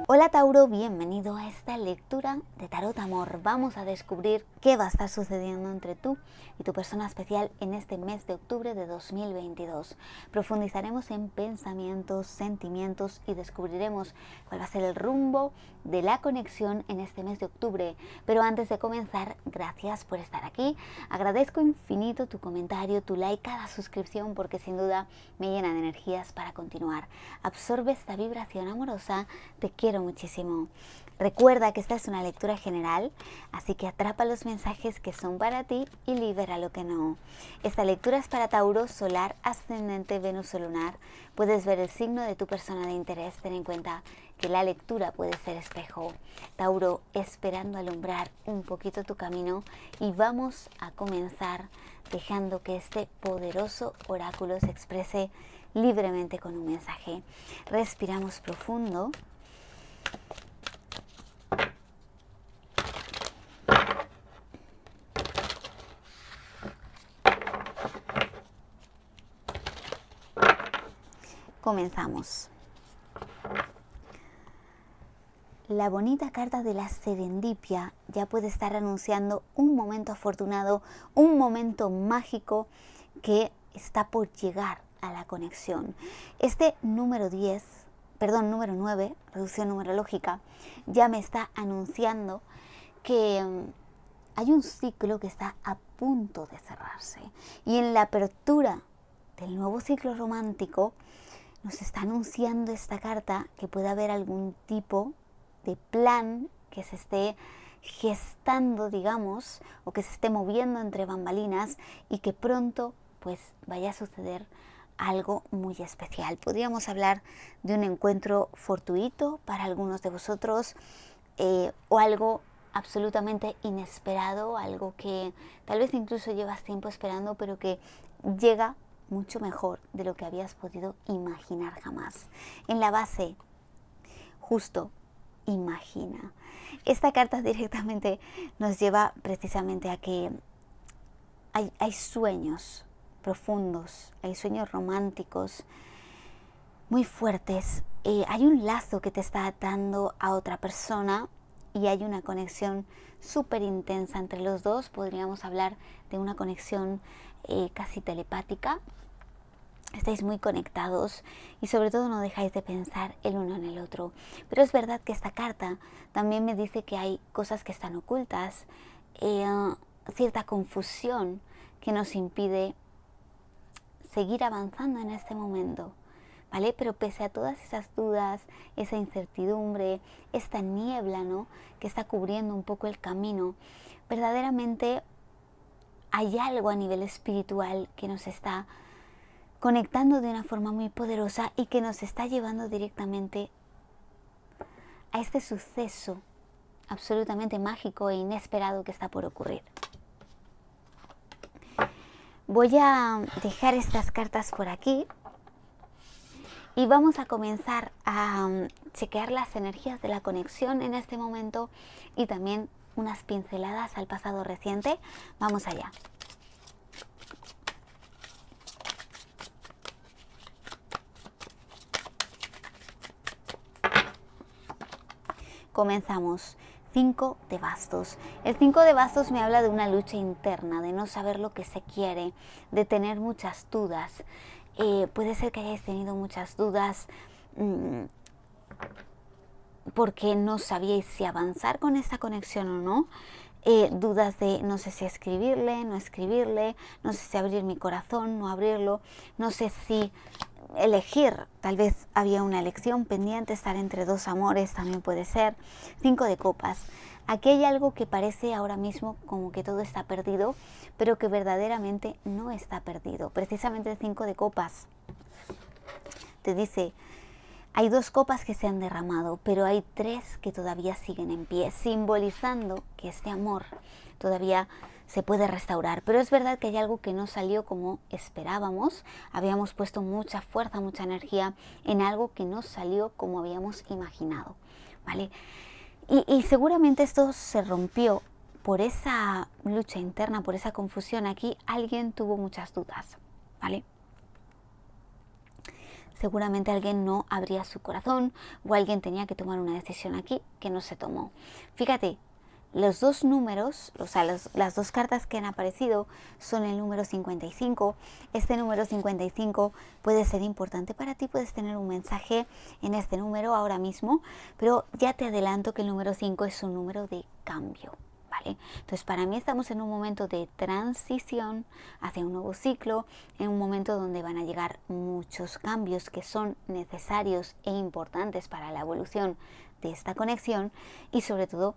Hola Tauro, bienvenido a esta lectura de Tarot Amor. Vamos a descubrir qué va a estar sucediendo entre tú y tu persona especial en este mes de octubre de 2022. Profundizaremos en pensamientos, sentimientos y descubriremos cuál va a ser el rumbo de la conexión en este mes de octubre. Pero antes de comenzar, gracias por estar aquí. Agradezco infinito tu comentario, tu like, cada suscripción, porque sin duda me llena de energías para continuar. Absorbe esta vibración amorosa. Te quiero muchísimo. Recuerda que esta es una lectura general, así que atrapa los mensajes que son para ti y libera lo que no. Esta lectura es para Tauro, solar, ascendente, Venus o lunar. Puedes ver el signo de tu persona de interés. Ten en cuenta que la lectura puede ser espejo. Tauro, esperando alumbrar un poquito tu camino, y vamos a comenzar dejando que este poderoso oráculo se exprese libremente con un mensaje. Respiramos profundo. Comenzamos. La bonita carta de la serendipia ya puede estar anunciando un momento afortunado, un momento mágico que está por llegar a la conexión. Este número 9, reducción numerológica, ya me está anunciando que hay un ciclo que está a punto de cerrarse. Y en la apertura del nuevo ciclo romántico nos está anunciando esta carta que puede haber algún tipo de plan que se esté gestando, digamos, o que se esté moviendo entre bambalinas y que pronto pues vaya a suceder algo muy especial. Podríamos hablar de un encuentro fortuito para algunos de vosotros, o algo absolutamente inesperado, algo que tal vez incluso llevas tiempo esperando, pero que llega mucho mejor de lo que habías podido imaginar jamás. En la base, justo, imagina. Esta carta directamente nos lleva precisamente a que hay sueños profundos, hay sueños románticos muy fuertes. Hay un lazo que te está atando a otra persona y hay una conexión súper intensa entre los dos. Podríamos hablar de una conexión casi telepática. Estáis muy conectados y sobre todo no dejáis de pensar el uno en el otro. Pero es verdad que esta carta también me dice que hay cosas que están ocultas, cierta confusión que nos impide seguir avanzando en este momento, ¿vale? Pero pese a todas esas dudas, esa incertidumbre, esta niebla, ¿no?, que está cubriendo un poco el camino, verdaderamente hay algo a nivel espiritual que nos está conectando de una forma muy poderosa y que nos está llevando directamente a este suceso absolutamente mágico e inesperado que está por ocurrir. Voy a dejar estas cartas por aquí y vamos a comenzar a chequear las energías de la conexión en este momento y también unas pinceladas al pasado reciente. Vamos allá. Comenzamos. 5 de bastos. El 5 de bastos me habla de una lucha interna, de no saber lo que se quiere, de tener muchas dudas. Puede ser que hayáis tenido muchas dudas porque no sabíais si avanzar con esta conexión o no. Dudas de no sé si escribirle, no escribirle, no sé si abrir mi corazón, no abrirlo, no sé si elegir. Tal vez había una elección pendiente, estar entre dos amores también puede ser. 5 de copas. Aquí hay algo que parece ahora mismo como que todo está perdido, pero que verdaderamente no está perdido. Precisamente el 5 de copas te dice: hay 2 copas que se han derramado, pero hay 3 que todavía siguen en pie, simbolizando que este amor todavía se puede restaurar. Pero es verdad que hay algo que no salió como esperábamos. Habíamos puesto mucha fuerza, mucha energía en algo que no salió como habíamos imaginado, ¿vale? Y seguramente esto se rompió por esa lucha interna, por esa confusión. Aquí alguien tuvo muchas dudas, ¿vale? seguramente alguien no abría su corazón o alguien tenía que tomar una decisión aquí que no se tomó. Fíjate, los dos números, o sea, las dos cartas que han aparecido son el número 55. Este número 55 puede ser importante para ti, puedes tener un mensaje en este número ahora mismo, pero ya te adelanto que el número 5 es un número de cambio. ¿Vale? Entonces, para mí estamos en un momento de transición hacia un nuevo ciclo, en un momento donde van a llegar muchos cambios que son necesarios e importantes para la evolución de esta conexión y sobre todo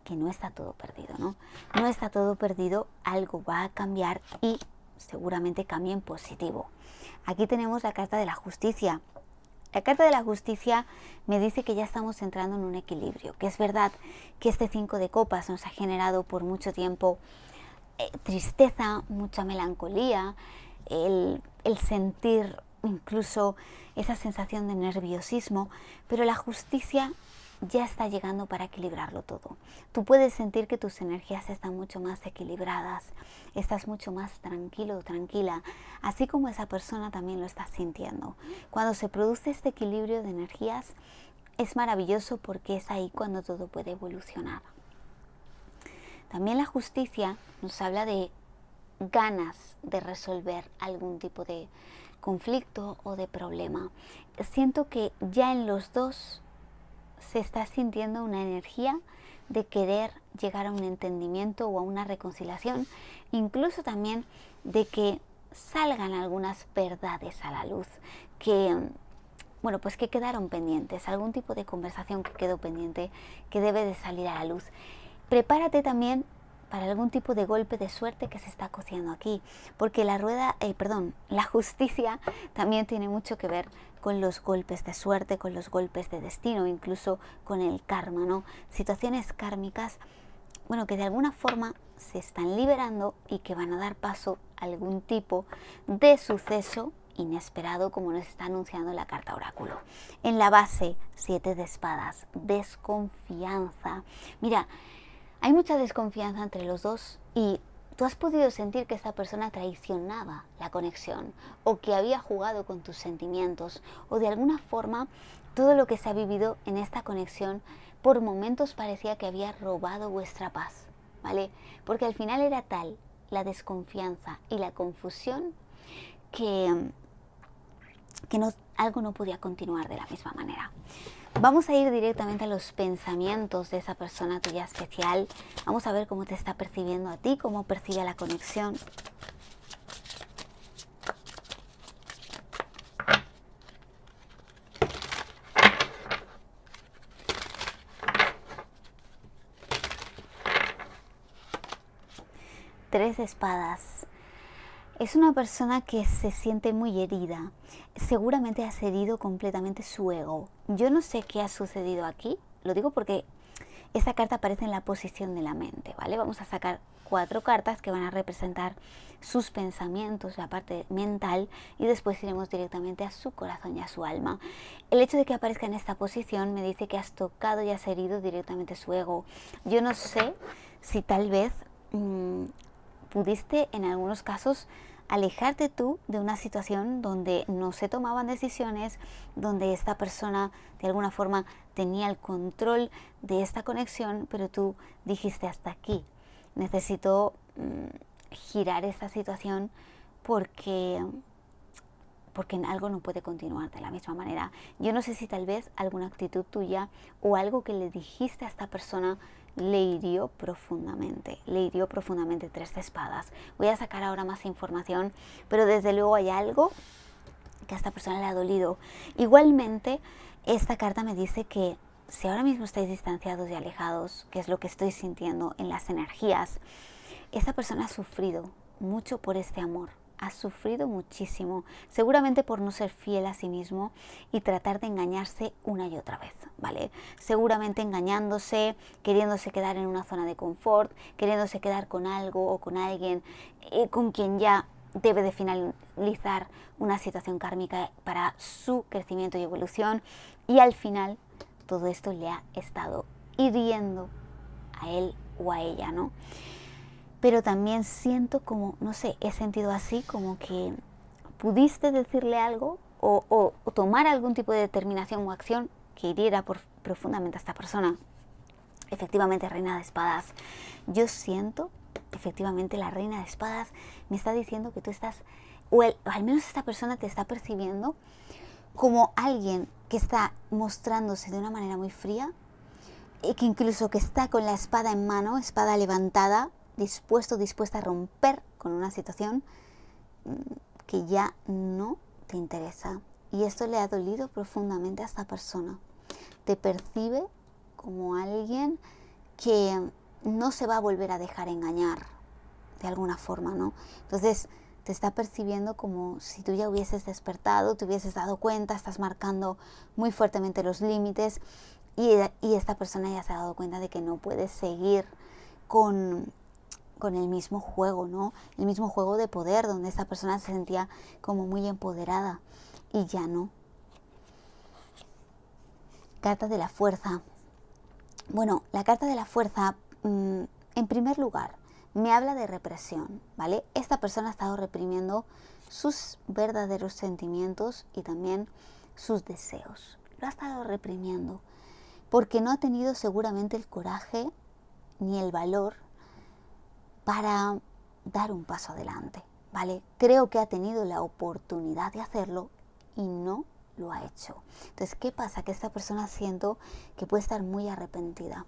que no está todo perdido, ¿no? No está todo perdido, algo va a cambiar y seguramente cambie en positivo. Aquí tenemos la carta de la justicia. La carta de la justicia me dice que ya estamos entrando en un equilibrio, que es verdad que este 5 de copas nos ha generado por mucho tiempo tristeza, mucha melancolía, el sentir incluso esa sensación de nerviosismo, pero la justicia ya está llegando para equilibrarlo todo. Tú puedes sentir que tus energías están mucho más equilibradas, estás mucho más tranquilo o tranquila, así como esa persona también lo está sintiendo. Cuando se produce este equilibrio de energías, es maravilloso porque es ahí cuando todo puede evolucionar. También la justicia nos habla de ganas de resolver algún tipo de conflicto o de problema. Siento que ya en los dos se está sintiendo una energía de querer llegar a un entendimiento o a una reconciliación, incluso también de que salgan algunas verdades a la luz que, bueno, pues que quedaron pendientes, algún tipo de conversación que quedó pendiente que debe de salir a la luz. Prepárate también para algún tipo de golpe de suerte que se está cociendo aquí, porque la justicia también tiene mucho que ver con los golpes de suerte, con los golpes de destino, incluso con el karma, ¿no? Situaciones kármicas, bueno, que de alguna forma se están liberando y que van a dar paso a algún tipo de suceso inesperado, como nos está anunciando la carta oráculo. En la base, 7 de espadas, desconfianza. Mira, hay mucha desconfianza entre los dos y tú has podido sentir que esta persona traicionaba la conexión o que había jugado con tus sentimientos o de alguna forma todo lo que se ha vivido en esta conexión por momentos parecía que había robado vuestra paz, ¿vale? Porque al final era tal la desconfianza y la confusión que algo no podía continuar de la misma manera. Vamos a ir directamente a los pensamientos de esa persona tuya especial. Vamos a ver cómo te está percibiendo a ti, cómo percibe la conexión. Tres de espadas. Es una persona que se siente muy herida. Seguramente has herido completamente su ego. Yo no sé qué ha sucedido aquí. Lo digo porque esta carta aparece en la posición de la mente, ¿vale? Vamos a sacar 4 cartas que van a representar sus pensamientos, la parte mental, y después iremos directamente a su corazón y a su alma. El hecho de que aparezca en esta posición me dice que has tocado y has herido directamente su ego. Yo no sé si tal vez pudiste en algunos casos alejarte tú de una situación donde no se tomaban decisiones, donde esta persona de alguna forma tenía el control de esta conexión, pero tú dijiste hasta aquí, necesito girar esta situación porque algo no puede continuar de la misma manera. Yo no sé si tal vez alguna actitud tuya o algo que le dijiste a esta persona le hirió profundamente. Tres de espadas. Voy a sacar ahora más información, pero desde luego hay algo que a esta persona le ha dolido. Igualmente, esta carta me dice que si ahora mismo estáis distanciados y alejados, que es lo que estoy sintiendo en las energías, esta persona ha sufrido mucho por este amor. Ha sufrido muchísimo, seguramente por no ser fiel a sí mismo y tratar de engañarse una y otra vez, ¿vale? Seguramente engañándose, queriéndose quedar en una zona de confort, queriéndose quedar con algo o con alguien con quien ya debe de finalizar una situación kármica para su crecimiento y evolución, y al final todo esto le ha estado hiriendo a él o a ella, ¿no? Pero también siento como, no sé, he sentido así como que pudiste decirle algo o tomar algún tipo de determinación o acción que hiriera profundamente a esta persona. Efectivamente, reina de espadas. Yo siento, efectivamente, la reina de espadas me está diciendo que tú estás, o al menos esta persona te está percibiendo como alguien que está mostrándose de una manera muy fría, y que incluso que está con la espada en mano, espada levantada, dispuesta a romper con una situación que ya no te interesa. Y esto le ha dolido profundamente a esta persona. Te percibe como alguien que no se va a volver a dejar engañar de alguna forma, ¿no? Entonces te está percibiendo como si tú ya hubieses despertado, te hubieses dado cuenta, estás marcando muy fuertemente los límites y esta persona ya se ha dado cuenta de que no puedes seguir con el mismo juego, ¿no? El mismo juego de poder, donde esta persona se sentía como muy empoderada y ya no. Carta de la fuerza. Bueno, la carta de la fuerza, en primer lugar, me habla de represión, ¿vale? Esta persona ha estado reprimiendo sus verdaderos sentimientos y también sus deseos. Lo ha estado reprimiendo porque no ha tenido seguramente el coraje ni el valor para dar un paso adelante, ¿vale? Creo que ha tenido la oportunidad de hacerlo y no lo ha hecho. Entonces, ¿qué pasa? Que esta persona siento que puede estar muy arrepentida.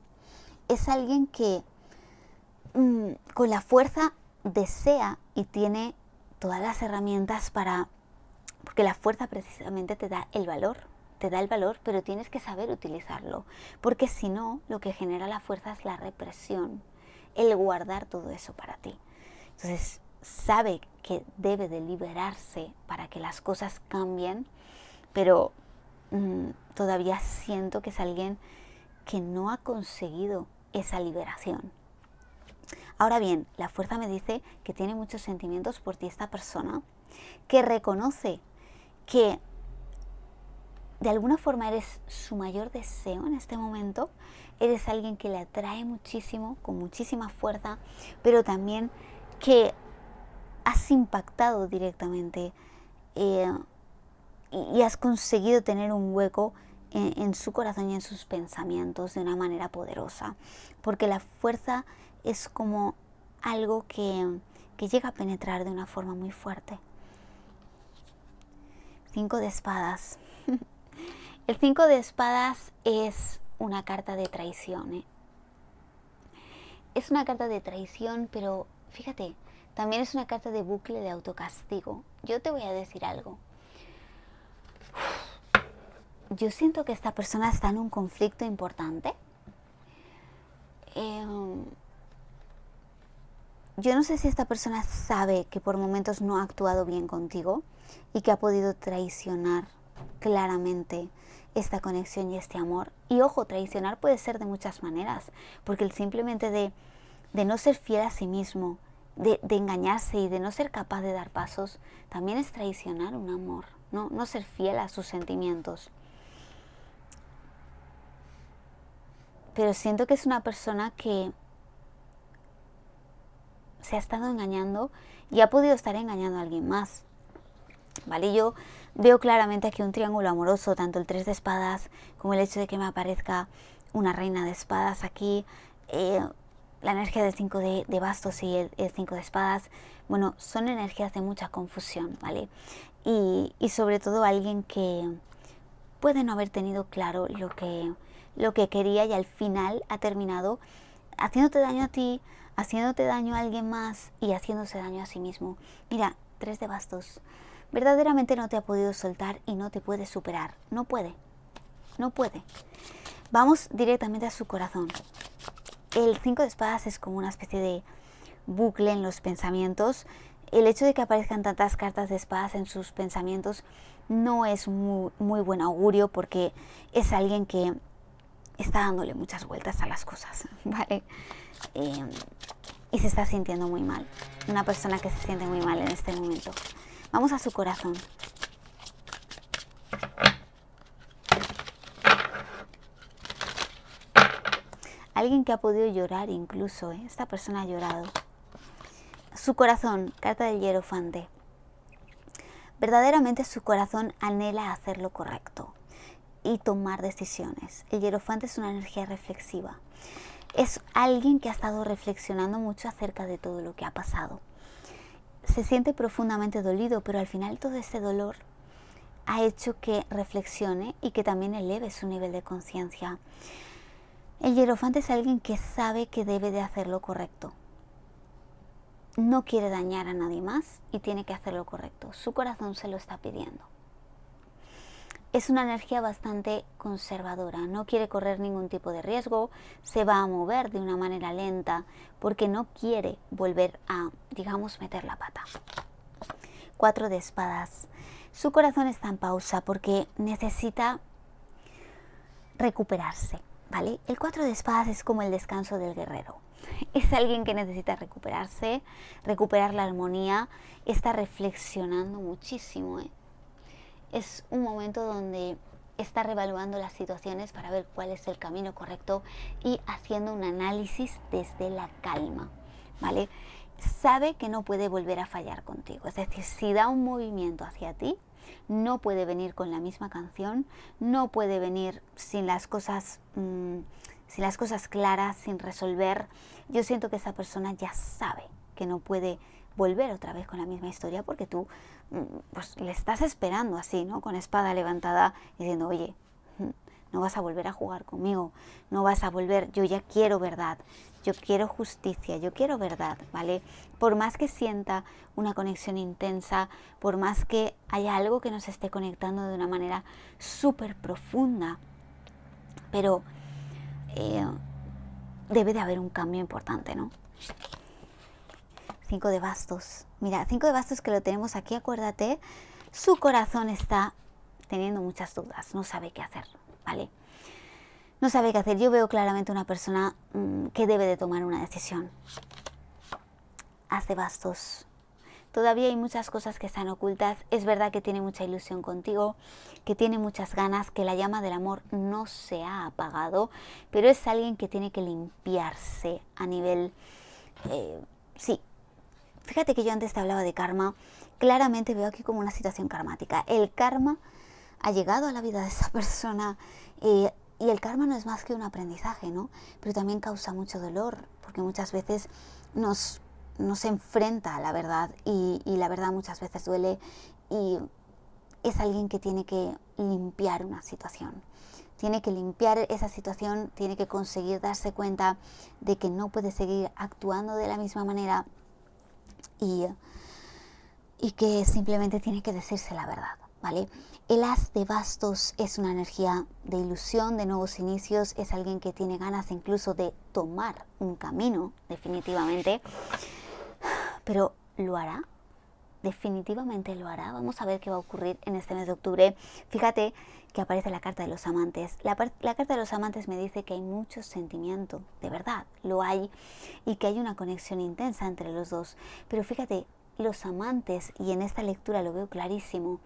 Es alguien que con la fuerza desea y tiene todas las herramientas porque la fuerza precisamente te da el valor, pero tienes que saber utilizarlo, porque si no, lo que genera la fuerza es la represión, el guardar todo eso para ti. Entonces, sabe que debe de liberarse para que las cosas cambien, pero todavía siento que es alguien que no ha conseguido esa liberación. Ahora bien, la fuerza me dice que tiene muchos sentimientos por ti esta persona, que reconoce que de alguna forma eres su mayor deseo en este momento, eres alguien que le atrae muchísimo, con muchísima fuerza, pero también que has impactado directamente y has conseguido tener un hueco en su corazón y en sus pensamientos de una manera poderosa, porque la fuerza es como algo que llega a penetrar de una forma muy fuerte. 5 de espadas. El 5 de espadas es una carta de traición, ¿eh? Es una carta de traición, pero fíjate, también es una carta de bucle de autocastigo. Yo te voy a decir algo. Yo siento que esta persona está en un conflicto importante. Yo no sé si esta persona sabe que por momentos no ha actuado bien contigo y que ha podido traicionar claramente esta conexión y este amor. Y ojo, traicionar puede ser de muchas maneras, porque el simplemente de no ser fiel a sí mismo, de engañarse y de no ser capaz de dar pasos, también es traicionar un amor, no ser fiel a sus sentimientos. Pero siento que es una persona que se ha estado engañando y ha podido estar engañando a alguien más, ¿vale? Yo veo claramente aquí un triángulo amoroso, tanto el 3 de espadas como el hecho de que me aparezca una reina de espadas aquí, la energía del 5 de bastos y el 5 de espadas. Bueno, son energías de mucha confusión, ¿vale? Y sobre todo alguien que puede no haber tenido claro lo que quería y al final ha terminado haciéndote daño a ti, haciéndote daño a alguien más y haciéndose daño a sí mismo. Mira, 3 de bastos. Verdaderamente no te ha podido soltar y no te puede superar. No puede. Vamos directamente a su corazón. El 5 de espadas es como una especie de bucle en los pensamientos. El hecho de que aparezcan tantas cartas de espadas en sus pensamientos no es muy buen augurio, porque es alguien que está dándole muchas vueltas a las cosas, ¿vale? Y se está sintiendo muy mal. Una persona que se siente muy mal en este momento. Vamos a su corazón. Alguien que ha podido llorar incluso, ¿eh? Esta persona ha llorado. Su corazón, carta del hierofante. Verdaderamente su corazón anhela hacer lo correcto y tomar decisiones. El Hierofante es una energía reflexiva. Es alguien que ha estado reflexionando mucho acerca de todo lo que ha pasado. Se siente profundamente dolido, pero al final todo ese dolor ha hecho que reflexione y que también eleve su nivel de conciencia. El Hierofante es alguien que sabe que debe de hacer lo correcto. No quiere dañar a nadie más y tiene que hacer lo correcto. Su corazón se lo está pidiendo. Es una energía bastante conservadora, no quiere correr ningún tipo de riesgo, se va a mover de una manera lenta porque no quiere volver a, digamos, meter la pata. 4 de espadas. Su corazón está en pausa porque necesita recuperarse, ¿vale? El 4 de espadas es como el descanso del guerrero. Es alguien que necesita recuperarse, recuperar la armonía, está reflexionando muchísimo, Es un momento donde está reevaluando las situaciones para ver cuál es el camino correcto y haciendo un análisis desde la calma, ¿vale? Sabe que no puede volver a fallar contigo, es decir, si da un movimiento hacia ti, no puede venir con la misma canción, no puede venir sin las cosas claras, sin resolver. Yo siento que esa persona ya sabe que no puede volver otra vez con la misma historia porque tú pues le estás esperando así, ¿no? Con espada levantada diciendo, oye, no vas a volver a jugar conmigo, no vas a volver, yo ya quiero verdad, yo quiero justicia, yo quiero verdad, ¿vale? Por más que sienta una conexión intensa, por más que haya algo que nos esté conectando de una manera súper profunda, pero debe de haber un cambio importante, ¿no? 5 de bastos. Mira, 5 de bastos que lo tenemos aquí, acuérdate, su corazón está teniendo muchas dudas, no sabe qué hacer, ¿vale? No sabe qué hacer. Yo veo claramente una persona que debe de tomar una decisión. As de bastos. Todavía hay muchas cosas que están ocultas. Es verdad que tiene mucha ilusión contigo, que tiene muchas ganas, que la llama del amor no se ha apagado, pero es alguien que tiene que limpiarse a nivel... sí. Fíjate que yo antes te hablaba de karma. Claramente veo aquí como una situación karmática. El karma ha llegado a la vida de esa persona y el karma no es más que un aprendizaje, ¿no? Pero también causa mucho dolor porque muchas veces nos enfrenta a la verdad y la verdad muchas veces duele y es alguien que tiene que limpiar una situación. Tiene que limpiar esa situación, tiene que conseguir darse cuenta de que no puede seguir actuando de la misma manera y que simplemente tiene que decirse la verdad, ¿vale? El as de bastos es una energía de ilusión, de nuevos inicios, es alguien que tiene ganas incluso de tomar un camino, definitivamente, pero ¿lo hará? Definitivamente lo hará. Vamos a ver qué va a ocurrir en este mes de octubre. Fíjate que aparece la carta de los amantes. La carta de los amantes me dice que hay mucho sentimiento, de verdad, lo hay, y que hay una conexión intensa entre los dos. Pero fíjate, los amantes, y en esta lectura lo veo clarísimo,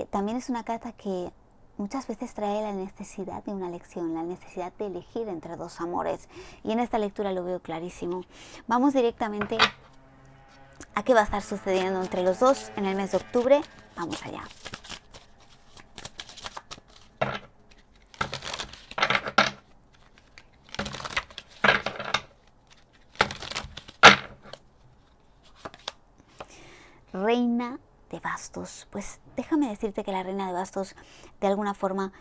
también es una carta que muchas veces trae la necesidad de una elección, la necesidad de elegir entre dos amores, y en esta lectura lo veo clarísimo. Vamos directamente a qué va a estar sucediendo entre los dos en el mes de octubre. Vamos allá. Reina de bastos. Pues déjame decirte que la reina de bastos de alguna forma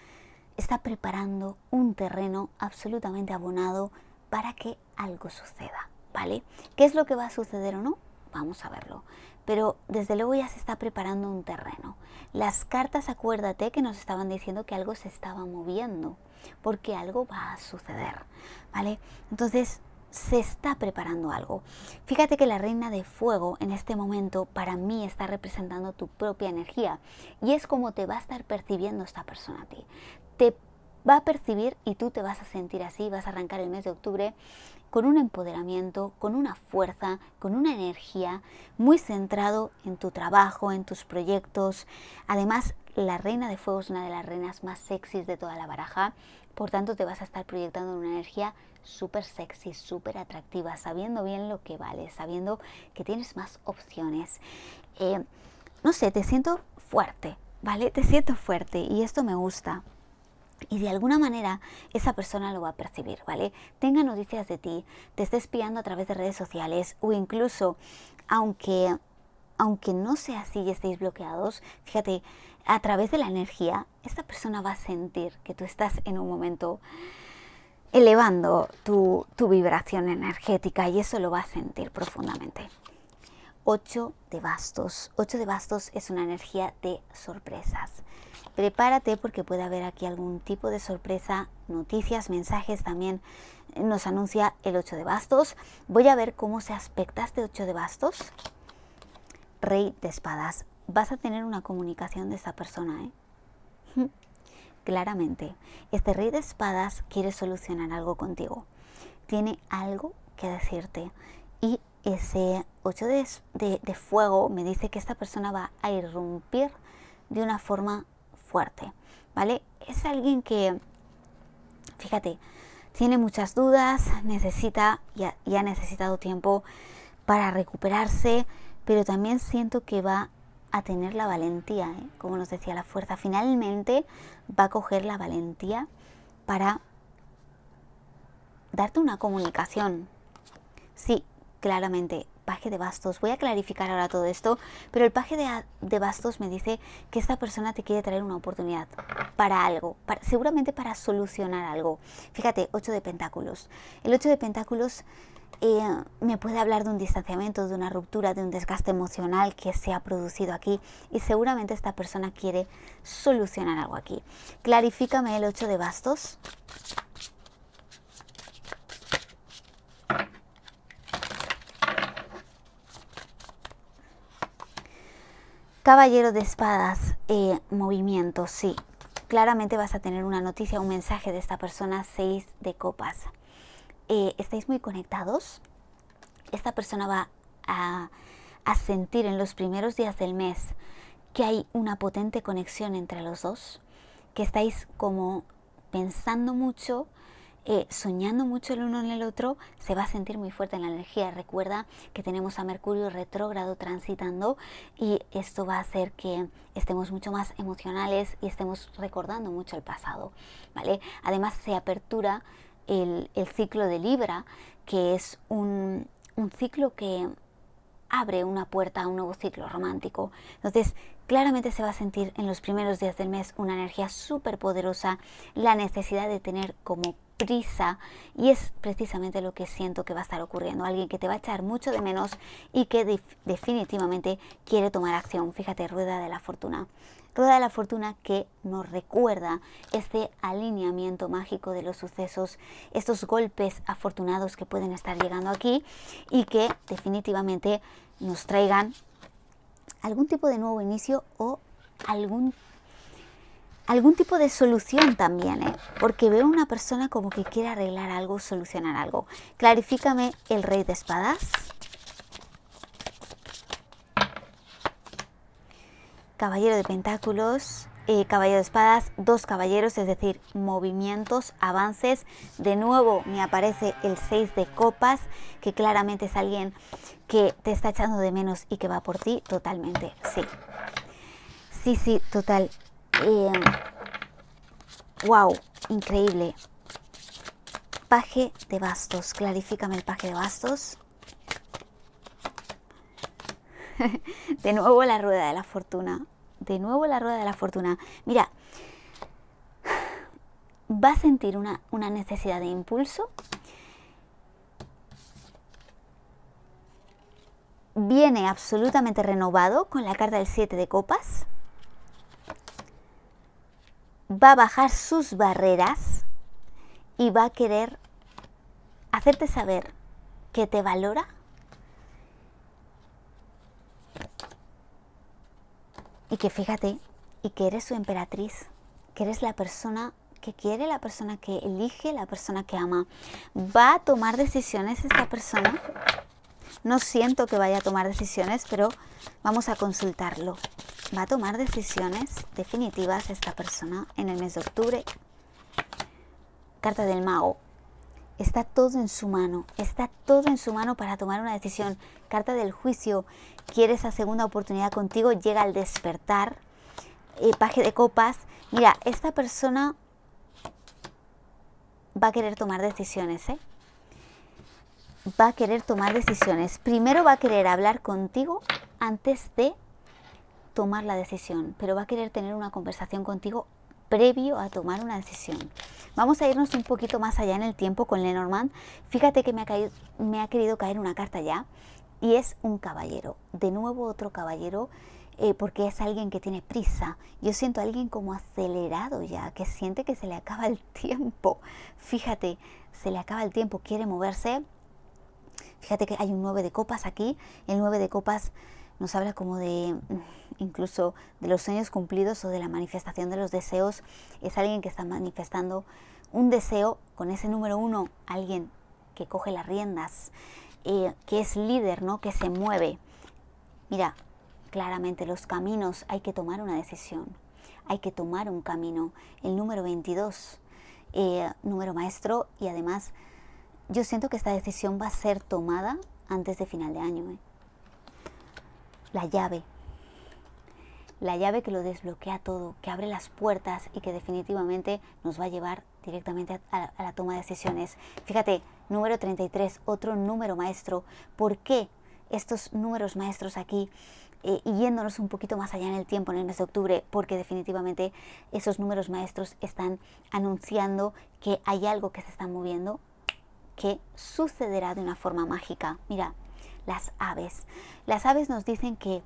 está preparando un terreno absolutamente abonado para que algo suceda, ¿vale? ¿Qué es lo que va a suceder o no? Vamos a verlo. Pero desde luego ya se está preparando un terreno. Las cartas, acuérdate que nos estaban diciendo que algo se estaba moviendo, porque algo va a suceder, ¿vale? Entonces se está preparando algo. Fíjate que la reina de fuego en este momento para mí está representando tu propia energía y es como te va a estar percibiendo esta persona a ti. Te va a percibir y tú te vas a sentir así, vas a arrancar el mes de octubre con un empoderamiento, con una fuerza, con una energía muy centrado en tu trabajo, en tus proyectos. Además, la reina de fuego es una de las reinas más sexys de toda la baraja, por tanto te vas a estar proyectando una energía súper sexy, súper atractiva, sabiendo bien lo que vales, sabiendo que tienes más opciones. no sé, te siento fuerte, ¿vale? Te siento fuerte y esto me gusta. Y de alguna manera esa persona lo va a percibir, ¿vale? Tenga noticias de ti, te esté espiando a través de redes sociales o incluso, aunque no sea así y estéis bloqueados, fíjate, a través de la energía, esta persona va a sentir que tú estás en un momento elevando tu vibración energética y eso lo va a sentir profundamente. 8 de bastos. 8 de bastos es una energía de sorpresas. Prepárate porque puede haber aquí algún tipo de sorpresa, noticias, mensajes también nos anuncia el 8 de bastos. Voy a ver cómo se aspecta este 8 de bastos. Rey de espadas. Vas a tener una comunicación de esta persona, ¿eh? Claramente. Este rey de espadas quiere solucionar algo contigo. Tiene algo que decirte. Y ese 8 de fuego me dice que esta persona va a irrumpir de una forma fuerte, ¿vale? Es alguien que, fíjate, tiene muchas dudas, necesita y ha necesitado tiempo para recuperarse, pero también siento que va a tener la valentía, ¿eh? Como nos decía la fuerza, finalmente va a coger la valentía para darte una comunicación. Sí, claramente, paje de bastos. Voy a clarificar ahora todo esto, pero el paje de bastos me dice que esta persona te quiere traer una oportunidad para algo, seguramente para solucionar algo. Fíjate, 8 de pentáculos. El 8 de pentáculos me puede hablar de un distanciamiento, de una ruptura, de un desgaste emocional que se ha producido aquí y seguramente esta persona quiere solucionar algo aquí. Clarifícame el 8 de bastos. Caballero de espadas, movimiento, sí. Claramente vas a tener una noticia, un mensaje de esta persona. 6 de copas. ¿Estáis muy conectados? Esta persona va a sentir en los primeros días del mes que hay una potente conexión entre los dos, que estáis como pensando mucho, soñando mucho el uno en el otro. Se va a sentir muy fuerte en la energía. Recuerda que tenemos a Mercurio retrógrado transitando y esto va a hacer que estemos mucho más emocionales y estemos recordando mucho el pasado, ¿vale? Además se apertura el ciclo de Libra, que es un ciclo que abre una puerta a un nuevo ciclo romántico. Entonces, claramente se va a sentir en los primeros días del mes una energía súper poderosa, la necesidad de tener como prisa, y es precisamente lo que siento que va a estar ocurriendo. Alguien que te va a echar mucho de menos y que definitivamente quiere tomar acción. Fíjate, rueda de la fortuna. Rueda de la fortuna que nos recuerda este alineamiento mágico de los sucesos, estos golpes afortunados que pueden estar llegando aquí y que definitivamente nos traigan algún tipo de nuevo inicio o algún tipo de solución también, ¿eh? Porque veo una persona como que quiere arreglar algo, solucionar algo. Clarifícame el rey de espadas. Caballero de pentáculos, caballero de espadas, 2 caballeros, es decir, movimientos, avances. De nuevo me aparece el 6 de copas, que claramente es alguien que te está echando de menos y que va por ti totalmente. Sí, sí, total. Wow, increíble. Paje de bastos, clarifícame el paje de bastos. De nuevo la rueda de la fortuna. De nuevo la rueda de la fortuna. Mira, va a sentir una necesidad de impulso. Viene absolutamente renovado con la carta del 7 de copas. Va a bajar sus barreras y va a querer hacerte saber que te valora y que fíjate, y que eres su emperatriz, que eres la persona que quiere, la persona que elige, la persona que ama. ¿Va a tomar decisiones esta persona? No siento que vaya a tomar decisiones, pero vamos a consultarlo. ¿Va a tomar decisiones definitivas esta persona en el mes de octubre? Carta del mago. Está todo en su mano, está todo en su mano para tomar una decisión. Carta del juicio, quiere esa segunda oportunidad contigo, llega al despertar. Paje de copas, mira, esta persona va a querer tomar decisiones, ¿eh? Va a querer tomar decisiones. Primero va a querer hablar contigo antes de tomar la decisión, pero va a querer tener una conversación contigo previo a tomar una decisión. Vamos a irnos un poquito más allá en el tiempo con Lenormand. Fíjate que me ha querido caer una carta ya y es un caballero. De nuevo otro caballero, porque es alguien que tiene prisa. Yo siento a alguien como acelerado ya, que siente que se le acaba el tiempo. Fíjate, se le acaba el tiempo, quiere moverse. Fíjate que hay un 9 de copas aquí. El 9 de copas nos habla como de incluso de los sueños cumplidos o de la manifestación de los deseos. Es alguien que está manifestando un deseo con ese número 1, alguien que coge las riendas, que es líder, ¿no? Que se mueve. Mira, claramente los caminos, hay que tomar una decisión, hay que tomar un camino. El número 22, número maestro, y además yo siento que esta decisión va a ser tomada antes de final de año. La llave que lo desbloquea todo, que abre las puertas y que definitivamente nos va a llevar directamente a la toma de decisiones. Fíjate, número 33, otro número maestro. ¿Por qué estos números maestros aquí? Y yéndonos un poquito más allá en el tiempo, en el mes de octubre, porque definitivamente esos números maestros están anunciando que hay algo que se está moviendo, que sucederá de una forma mágica. Mira, las aves. Las aves nos dicen que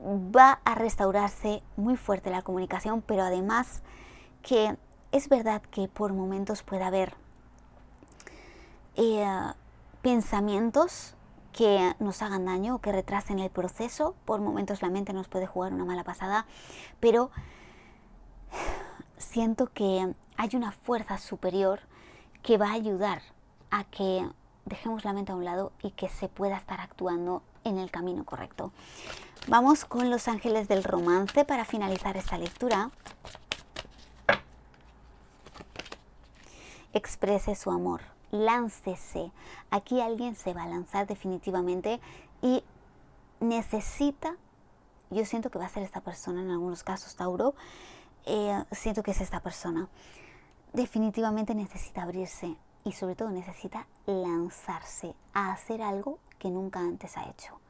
va a restaurarse muy fuerte la comunicación, pero además que es verdad que por momentos puede haber pensamientos que nos hagan daño o que retrasen el proceso. Por momentos la mente nos puede jugar una mala pasada, pero siento que hay una fuerza superior que va a ayudar a que dejemos la mente a un lado y que se pueda estar actuando en el camino correcto. Vamos con los ángeles del romance para finalizar esta lectura. Exprese su amor, láncese. Aquí alguien se va a lanzar definitivamente y necesita, yo siento que va a ser esta persona en algunos casos, Tauro, siento que es esta persona. Definitivamente necesita abrirse y sobre todo necesita lanzarse a hacer algo que nunca antes ha hecho.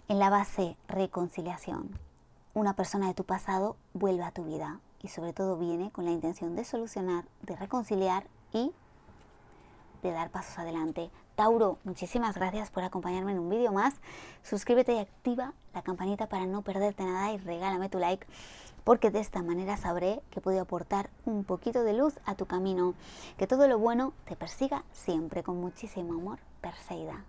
En la base, reconciliación. Una persona de tu pasado vuelve a tu vida y sobre todo viene con la intención de solucionar, de reconciliar y de dar pasos adelante. Tauro, muchísimas gracias por acompañarme en un vídeo más. Suscríbete y activa la campanita para no perderte nada y regálame tu like, porque de esta manera sabré que puedo aportar un poquito de luz a tu camino. Que todo lo bueno te persiga siempre con muchísimo amor, Perseida.